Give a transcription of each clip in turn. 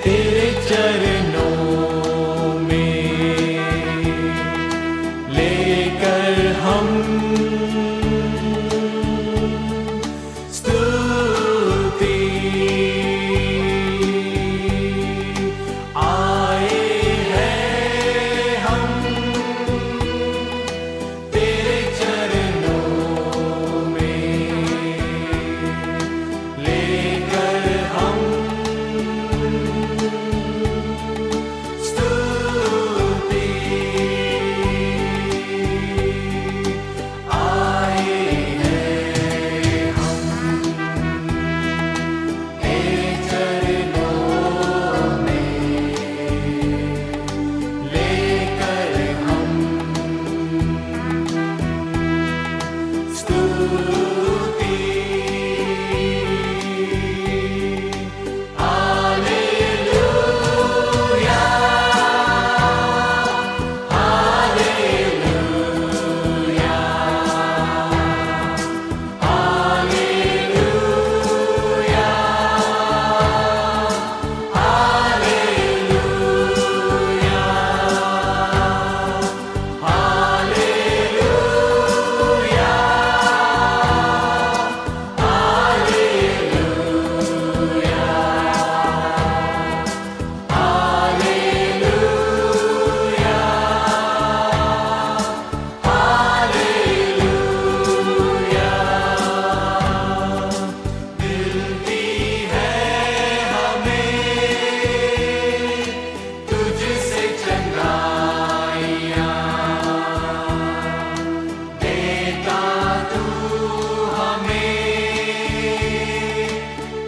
तेरे चरणों में लेकर हम स्तुति आए हैं हम तेरे चरणों में लेकर हम स्तुति आए हैं हम तेरे चरणों में लेकर हम स्तुति हालेलुया हालेलुया हालेलुया मिलती है हमें तुझसे चंगाइयाँ देता तू हमें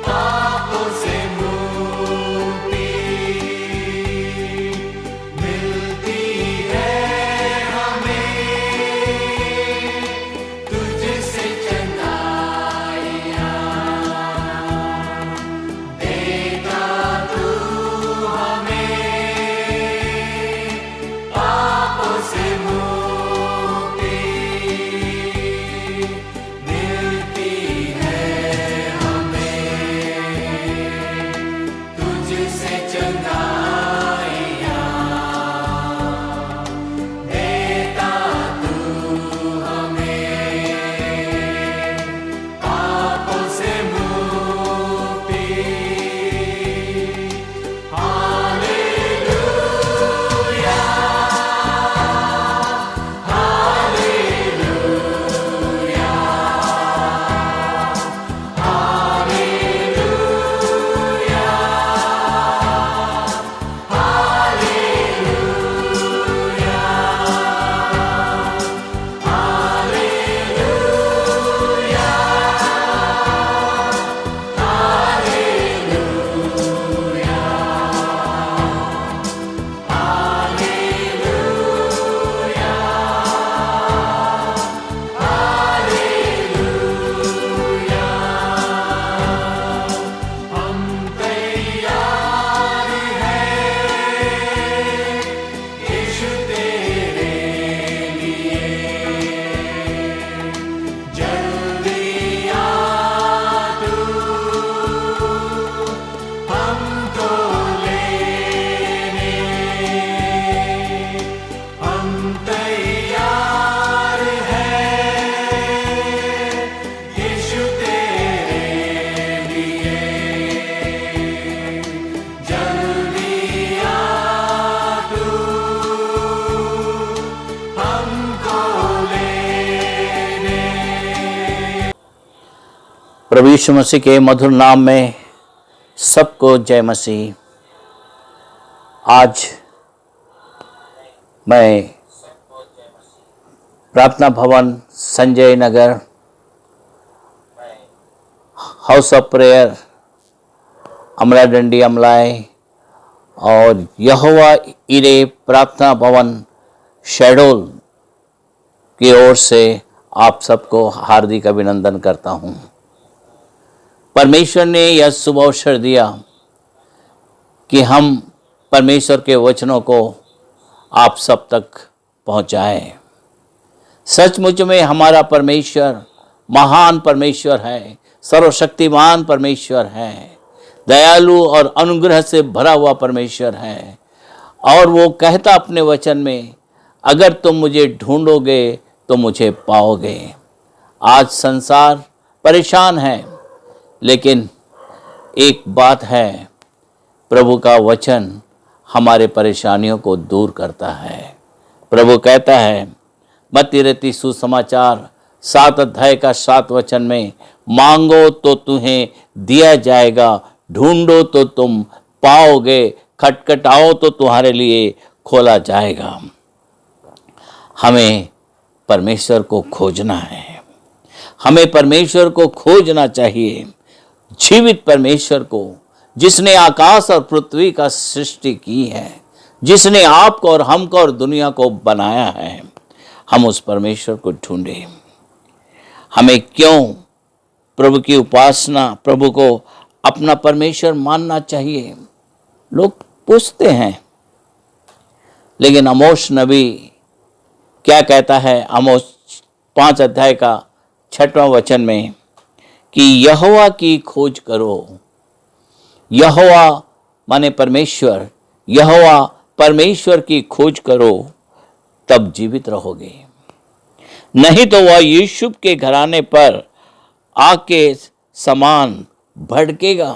पापों से मुक्ति मिलती है हमें तुझसे चंगाइयाँ देता तू हमें पापों से मुक्ति मिलती है हमें तुझसे चंगाइयाँ देता तू हमें पापों से मुक्ति hallelujah hallelujah hallelujah hallelujah hallelujah हम तैयार हैं यीशु तेरे लिए जल्दी आ तू हमको लेने हम तैयार हैं यीशु तेरे लिए जल्दी आ तू हमको लेने प्रभु यीशु मसीह के मधुर नाम में सबको जय मसीह। आज मैं प्रार्थना भवन Sanjay Nagar house of prayer अमला डंडी अमलाए और यहोवा इरे प्रार्थना भवन शहडोल की ओर से आप सबको हार्दिक अभिनंदन करता हूँ। परमेश्वर ने यह शुभ अवसर दिया कि हम परमेश्वर के वचनों को आप सब तक पहुँचाएं। सचमुच में हमारा परमेश्वर महान परमेश्वर है, सर्वशक्तिमान परमेश्वर है। दयालु और अनुग्रह से भरा हुआ परमेश्वर है। और वो कहता अपने वचन में, अगर तुम मुझे ढूंढोगे तो मुझे पाओगे। आज संसार परेशान है, लेकिन एक बात है, प्रभु का वचन हमारे परेशानियों को दूर करता है। प्रभु कहता है मत्ती रचित सुसमाचार 7 अध्याय का 7 वचन में, मांगो तो तुम्हें दिया जाएगा, ढूंढो तो तुम पाओगे, खटखटाओ तो तुम्हारे लिए खोला जाएगा। हमें परमेश्वर को खोजना है, हमें परमेश्वर को खोजना चाहिए, जीवित परमेश्वर को, जिसने आकाश और पृथ्वी का सृष्टि की है, जिसने आपको और हमको और दुनिया को बनाया है। हम उस परमेश्वर को ढूंढें। हमें क्यों प्रभु की उपासना, प्रभु को अपना परमेश्वर मानना चाहिए, लोग पूछते हैं। लेकिन आमोस नबी क्या कहता है, आमोस 5 अध्याय का 6वां वचन में, कि यहोवा की खोज करो। यहोवा माने परमेश्वर, यहोवा परमेश्वर की खोज करो, तब जीवित रहोगे। नहीं तो वह यूसुफ के घराने पर आग के समान भड़केगा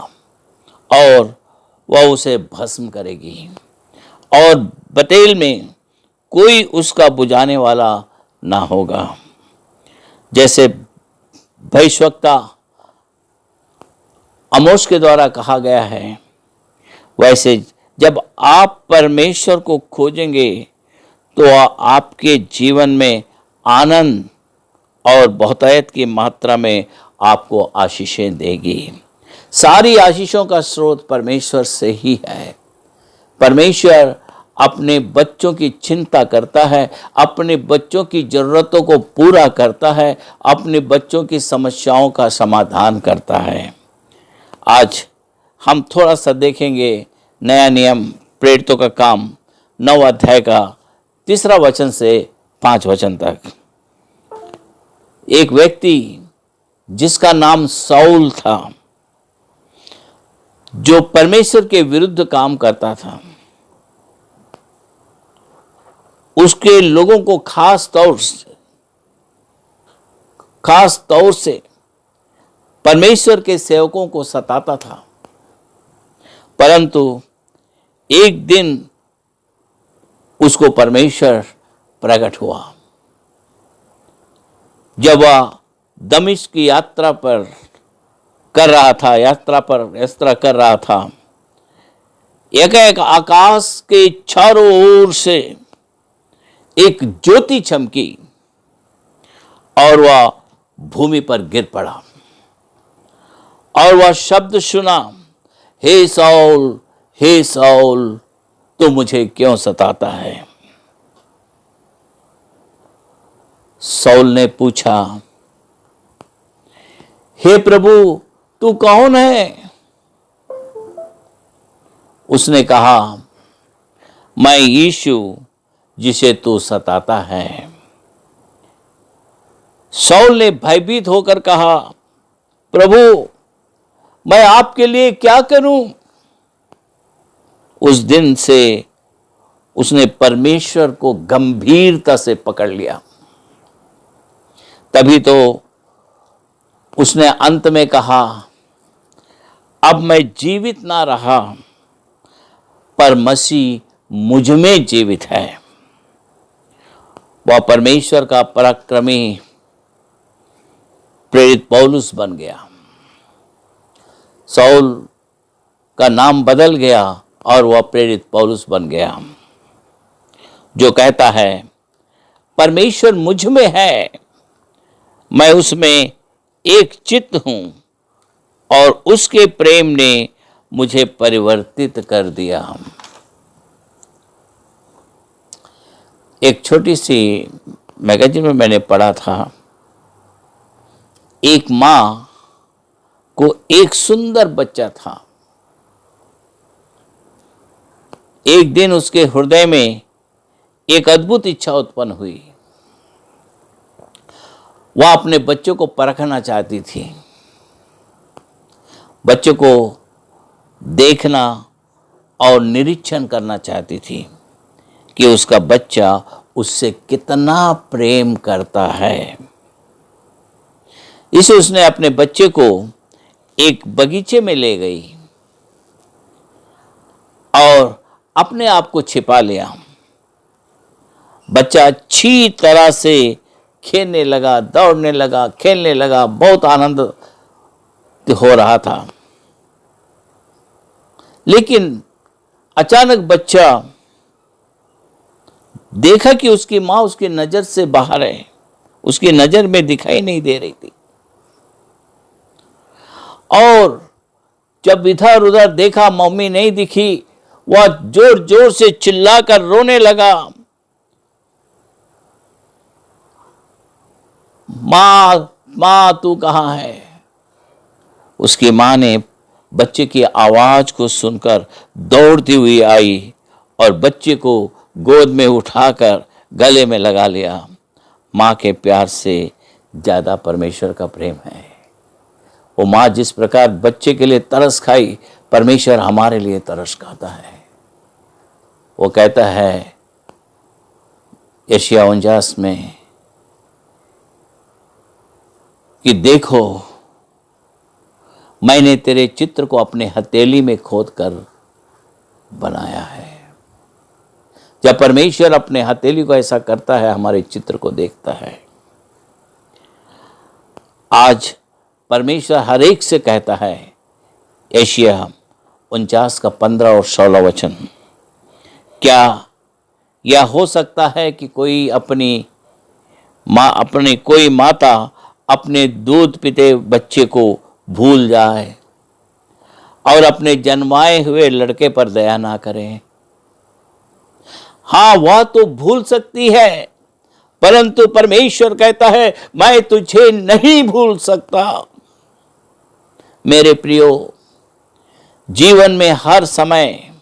और वह उसे भस्म करेगी, और बतेल में कोई उसका बुझाने वाला ना होगा। जैसे भविष्यवक्ता आमोस के द्वारा कहा गया है, वैसे जब आप परमेश्वर को खोजेंगे तो आपके जीवन में आनंद और बहुतायत की मात्रा में आपको आशीषें देगी। सारी आशीषों का स्रोत परमेश्वर से ही है। परमेश्वर अपने बच्चों की चिंता करता है, अपने बच्चों की ज़रूरतों को पूरा करता है, अपने बच्चों की समस्याओं का समाधान करता है। आज हम थोड़ा सा देखेंगे नया नियम प्रेरितों का काम 9 अध्याय का 3 वचन से 5 वचन तक। एक व्यक्ति जिसका नाम साउल था, जो परमेश्वर के विरुद्ध काम करता था, उसके लोगों को खास तौर से परमेश्वर के सेवकों को सताता था। परंतु एक दिन उसको परमेश्वर प्रकट हुआ। जब वह दमिश्क की यात्रा कर रहा था, एक आकाश के चारों ओर से एक ज्योति चमकी और वह भूमि पर गिर पड़ा, और वह शब्द सुना, हे साउल, तू मुझे क्यों सताता है। साउल ने पूछा, हे प्रभु, तू कौन है? उसने कहा, मैं यीशु जिसे तू सताता है। साउल ने भयभीत होकर कहा, प्रभु, मैं आपके लिए क्या करूं? उस दिन से उसने परमेश्वर को गंभीरता से पकड़ लिया। तभी तो उसने अंत में कहा, अब मैं जीवित ना रहा, पर मसीह मुझ में जीवित है। वह परमेश्वर का पराक्रमी प्रेरित पौलुस बन गया। साउल का नाम बदल गया और वह प्रेरित पौलुस बन गया, जो कहता है, परमेश्वर मुझ में है, मैं उसमें एक चित्त हूं, और उसके प्रेम ने मुझे परिवर्तित कर दिया। एक छोटी सी मैगजीन में मैंने पढ़ा था, एक माँ को एक सुंदर बच्चा था। एक दिन उसके हृदय में एक अद्भुत इच्छा उत्पन्न हुई। वह अपने बच्चों को परखना चाहती थी। बच्चों को देखना और निरीक्षण करना चाहती थी कि उसका बच्चा उससे कितना प्रेम करता है। इसे उसने अपने बच्चे को एक बगीचे में ले गई और अपने आप को छिपा लिया। बच्चा अच्छी तरह से खेलने लगा, दौड़ने लगा, खेलने लगा, बहुत आनंद हो रहा था। लेकिन अचानक बच्चा देखा कि उसकी मां उसकी नजर से बाहर है, उसकी नजर में दिखाई नहीं दे रही थी। और जब इधर उधर देखा, मम्मी नहीं दिखी, वह जोर जोर से चिल्लाकर रोने लगा, मां मां तू कहां है। उसकी मां ने बच्चे की आवाज को सुनकर दौड़ती हुई आई और बच्चे को गोद में उठाकर गले में लगा लिया। मां के प्यार से ज्यादा परमेश्वर का प्रेम है। वो मां जिस प्रकार बच्चे के लिए तरस खाई, परमेश्वर हमारे लिए तरस खाता है। वो कहता है यशायाह 49 में कि देखो मैंने तेरे चित्र को अपने हथेली में खोद कर बनाया है। जब परमेश्वर अपने हथेली को ऐसा करता है, हमारे चित्र को देखता है। आज परमेश्वर हर एक से कहता है, यशायाह 49 का 15 और 16 वचन, क्या यह हो सकता है कि कोई माता अपने दूध पीते बच्चे को भूल जाए और अपने जन्माए हुए लड़के पर दया ना करे? हाँ, वह तो भूल सकती है, परंतु परमेश्वर कहता है मैं तुझे नहीं भूल सकता। मेरे प्रियो, जीवन में हर समय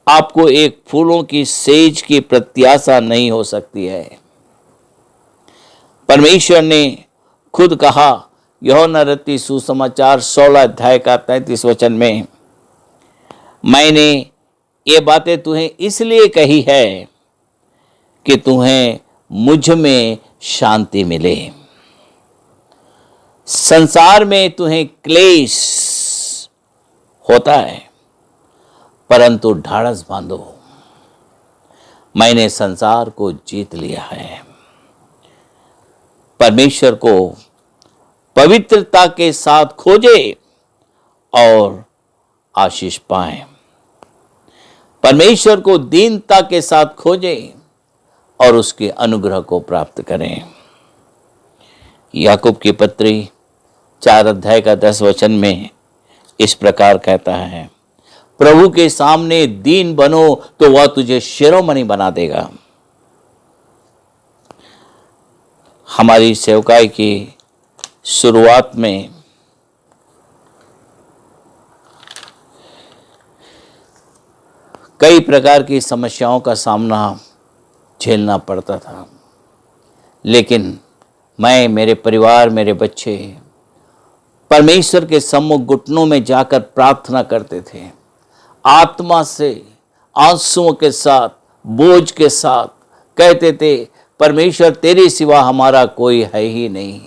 आपको एक फूलों की सेज की प्रत्याशा नहीं हो सकती है। परमेश्वर ने खुद कहा यूहन्ना रत्ती सुसमाचार 16 अध्याय का 33 वचन में, मैंने ये बातें तुम्हें इसलिए कही है कि तुम्हें मुझ में शांति मिले। संसार में तुम्हें क्लेश होता है, परंतु ढाढ़स बांधो, मैंने संसार को जीत लिया है। परमेश्वर को पवित्रता के साथ खोजे और आशीष पाएं। परमेश्वर को दीनता के साथ खोजें और उसके अनुग्रह को प्राप्त करें। याकूब की पत्री 4 अध्याय का 10 वचन में इस प्रकार कहता है, प्रभु के सामने दीन बनो तो वह तुझे शिरोमणि बना देगा। हमारी सेवकाई की शुरुआत में कई प्रकार की समस्याओं का सामना झेलना पड़ता था, लेकिन मैं, मेरे परिवार, मेरे बच्चे परमेश्वर के सम्मुख घुटनों में जाकर प्रार्थना करते थे। आत्मा से, आंसुओं के साथ, बोझ के साथ कहते थे, परमेश्वर तेरे सिवा हमारा कोई है ही नहीं।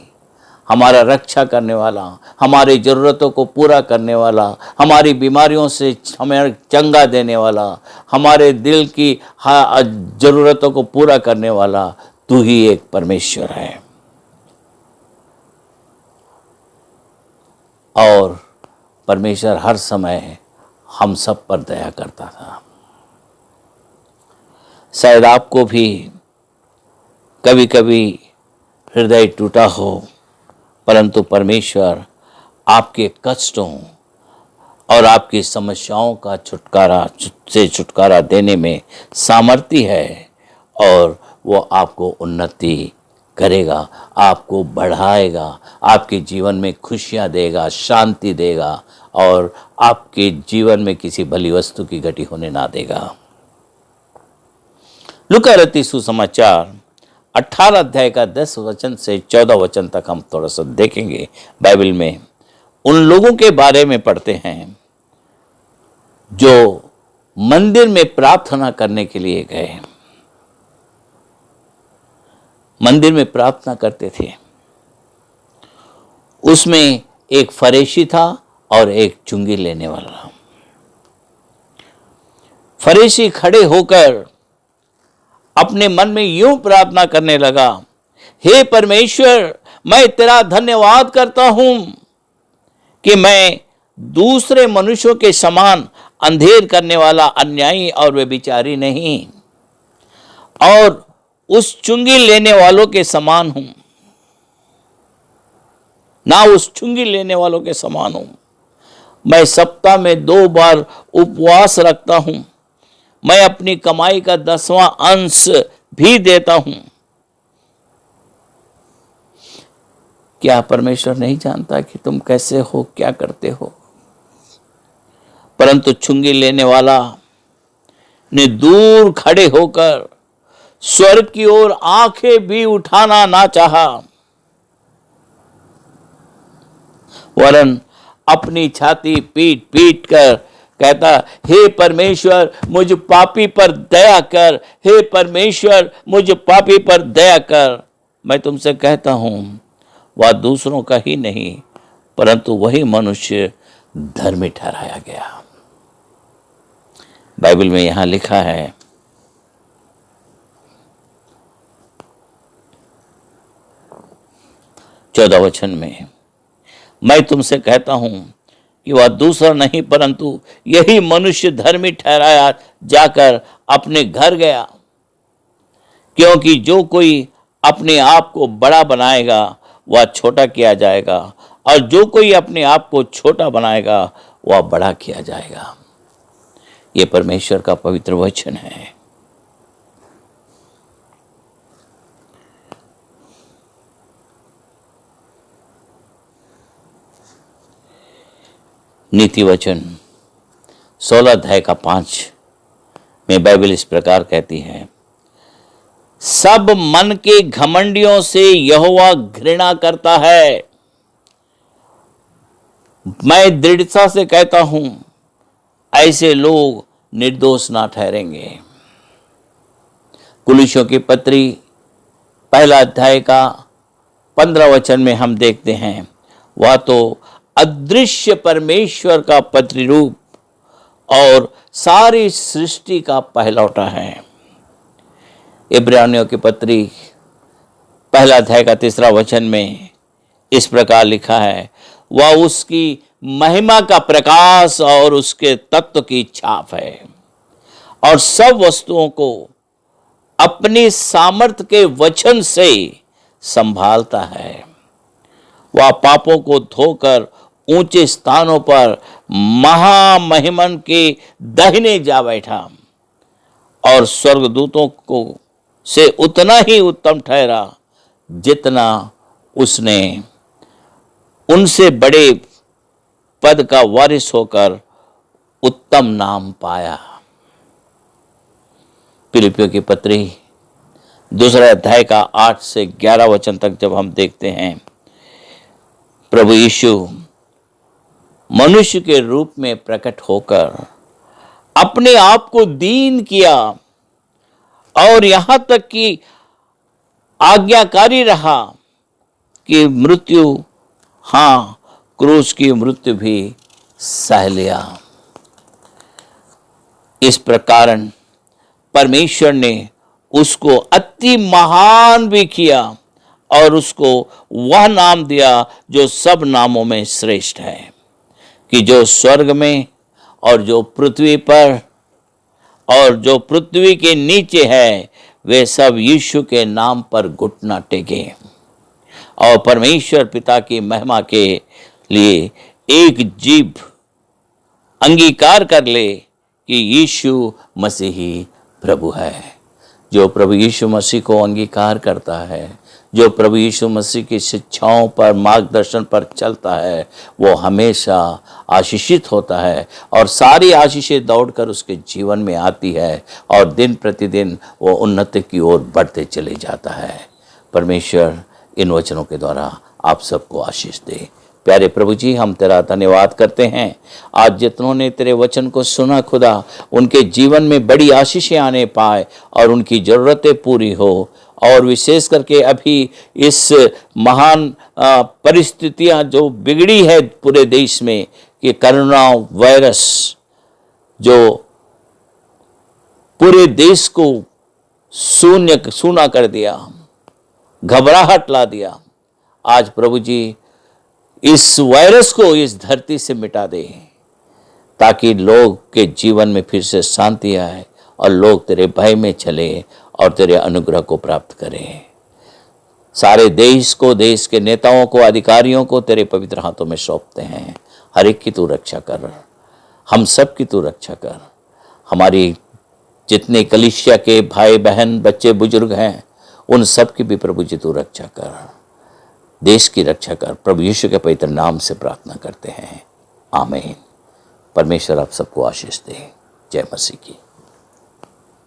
हमारा रक्षा करने वाला, हमारी ज़रूरतों को पूरा करने वाला, हमारी बीमारियों से हमें चंगा देने वाला, हमारे दिल की ज़रूरतों को पूरा करने वाला तू ही एक परमेश्वर है। और परमेश्वर हर समय हम सब पर दया करता था। शायद आपको भी कभी कभी हृदय टूटा हो, परंतु परमेश्वर आपके कष्टों और आपकी समस्याओं का छुटकारा देने में सामर्थ्य है और वो आपको उन्नति करेगा, आपको बढ़ाएगा, आपके जीवन में खुशियां देगा, शांति देगा और आपके जीवन में किसी भली वस्तु की घटी होने ना देगा। लूका रत्ती सुसमाचार 18 अध्याय का 10 वचन से 14 वचन तक हम थोड़ा सा देखेंगे। बाइबल में उन लोगों के बारे में पढ़ते हैं जो मंदिर में प्रार्थना करने के लिए गए, मंदिर में प्रार्थना करते थे, उसमें एक फरीसी था और एक चुंगी लेने वाला। फरीसी खड़े होकर अपने मन में यूं प्रार्थना करने लगा, हे परमेश्वर, मैं तेरा धन्यवाद करता हूं कि मैं दूसरे मनुष्यों के समान अंधेर करने वाला अन्यायी और व्यभिचारी नहीं, और उस चुंगी लेने वालों के समान हूं, ना उस चुंगी लेने वालों के समान हूं। मैं सप्ताह में 2 बार उपवास रखता हूं, मैं अपनी कमाई का 10वां अंश भी देता हूं। क्या परमेश्वर नहीं जानता कि तुम कैसे हो, क्या करते हो? परंतु चुंगी लेने वाला ने दूर खड़े होकर स्वर्ग की ओर आंखें भी उठाना ना चाहा, वरन अपनी छाती पीट पीट कर कहता, हे परमेश्वर मुझ पापी पर दया कर, हे परमेश्वर मुझ पापी पर दया कर। मैं तुमसे कहता हूं, वह दूसरों का ही नहीं परंतु वही मनुष्य धर्मी ठहराया गया। बाइबल में यहां लिखा है, 14 वचन में, मैं तुमसे कहता हूं कि वह दूसरा नहीं परंतु यही मनुष्य धर्मी ठहराया जाकर अपने घर गया, क्योंकि जो कोई अपने आप को बड़ा बनाएगा वह छोटा किया जाएगा, और जो कोई अपने आप को छोटा बनाएगा वह बड़ा किया जाएगा। ये परमेश्वर का पवित्र वचन है। नीति वचन 16 अध्याय का 5 में बाइबल इस प्रकार कहती है, सब मन के घमंडियों से यहोवा घृणा करता है। मैं दृढ़ता से कहता हूं, ऐसे लोग निर्दोष ना ठहरेंगे। कुलिसियों की पत्री 1 अध्याय का 15 वचन में हम देखते हैं, वह तो अदृश्य परमेश्वर का प्रतिरूप और सारी सृष्टि का पहलौठा है। इब्रानियों की पत्री 1 अध्याय का 3 वचन में इस प्रकार लिखा है, वह उसकी महिमा का प्रकाश और उसके तत्व की छाप है, और सब वस्तुओं को अपनी सामर्थ्य के वचन से संभालता है। वह पापों को धोकर ऊंचे स्थानों पर महामहिमन के दाहिने जा बैठा, और स्वर्गदूतों को से उतना ही उत्तम ठहरा जितना उसने उनसे बड़े पद का वारिस होकर उत्तम नाम पाया। फिलिपियों की पत्री 2 अध्याय का 8 से 11 वचन तक जब हम देखते हैं, प्रभु यीशु मनुष्य के रूप में प्रकट होकर अपने आप को दीन किया, और यहां तक कि आज्ञाकारी रहा कि मृत्यु, हां क्रूस की मृत्यु भी सह लिया। इस प्रकार परमेश्वर ने उसको अति महान भी किया और उसको वह नाम दिया जो सब नामों में श्रेष्ठ है, कि जो स्वर्ग में और जो पृथ्वी पर और जो पृथ्वी के नीचे है, वे सब यीशु के नाम पर घुटना टेके और परमेश्वर पिता की महिमा के लिए एक जीभ अंगीकार कर ले कि यीशु मसीह ही प्रभु है। जो प्रभु यीशु मसीह को अंगीकार करता है, जो प्रभु यीशु मसीह की शिक्षाओं पर, मार्गदर्शन पर चलता है, वो हमेशा आशीषित होता है, और सारी आशीषें दौड़कर उसके जीवन में आती है, और दिन प्रतिदिन वो उन्नति की ओर बढ़ते चले जाता है। परमेश्वर इन वचनों के द्वारा आप सबको आशीष दे। प्यारे प्रभु जी, हम तेरा धन्यवाद करते हैं। आज जितनों ने तेरे वचन को सुना खुदा, उनके जीवन में बड़ी आशीषें आने पाए और उनकी ज़रूरतें पूरी हो। और विशेष करके अभी इस महान परिस्थितियां जो बिगड़ी है पूरे देश में, कि कोरोना वायरस जो पूरे देश को सूना कर दिया, घबराहट ला दिया, आज प्रभु जी इस वायरस को इस धरती से मिटा दे, ताकि लोग के जीवन में फिर से शांति आए और लोग तेरे भय में चले और तेरे अनुग्रह को प्राप्त करें। सारे देश को, देश के नेताओं को, अधिकारियों को तेरे पवित्र हाथों में सौंपते हैं। हर एक की तू रक्षा कर, हम सब की तू रक्षा कर। हमारी जितने कलीसिया के भाई बहन, बच्चे, बुजुर्ग हैं, उन सब की भी प्रभु जी तू रक्षा कर, देश की रक्षा कर। प्रभु यीशु के पवित्र नाम से प्रार्थना करते हैं, आमीन। परमेश्वर आप सबको आशीष दे। जय मसीह की।